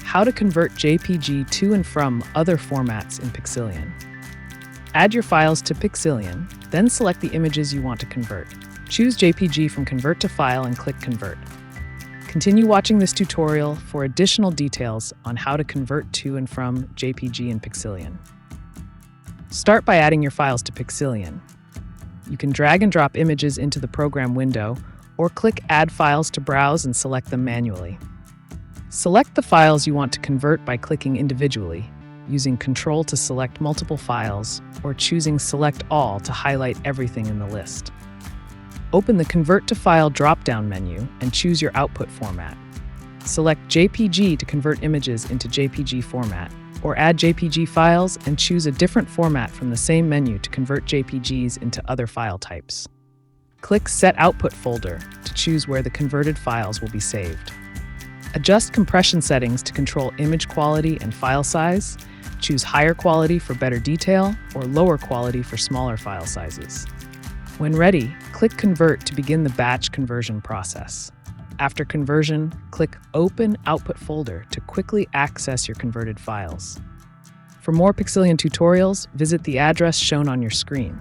how to convert JPG to and from other formats in Pixillion. Add your files to Pixillion, then select the images you want to convert. Choose JPG from Convert to File and click Convert. Continue watching this tutorial for additional details on how to convert to and from JPG in Pixillion. Start by adding your files to Pixillion. You can drag and drop images into the program window, or click Add Files to browse and select them manually. Select the files you want to convert by clicking individually, using Ctrl to select multiple files, or choosing Select All to highlight everything in the list. Open the Convert to File drop-down menu and choose your output format. Select JPG to convert images into JPG format, or add JPG files and choose a different format from the same menu to convert JPGs into other file types. Click Set Output Folder to choose where the converted files will be saved. Adjust compression settings to control image quality and file size. Choose higher quality for better detail or lower quality for smaller file sizes. When ready, click Convert to begin the batch conversion process. After conversion, click Open Output Folder to quickly access your converted files. For more Pixillion tutorials, visit the address shown on your screen.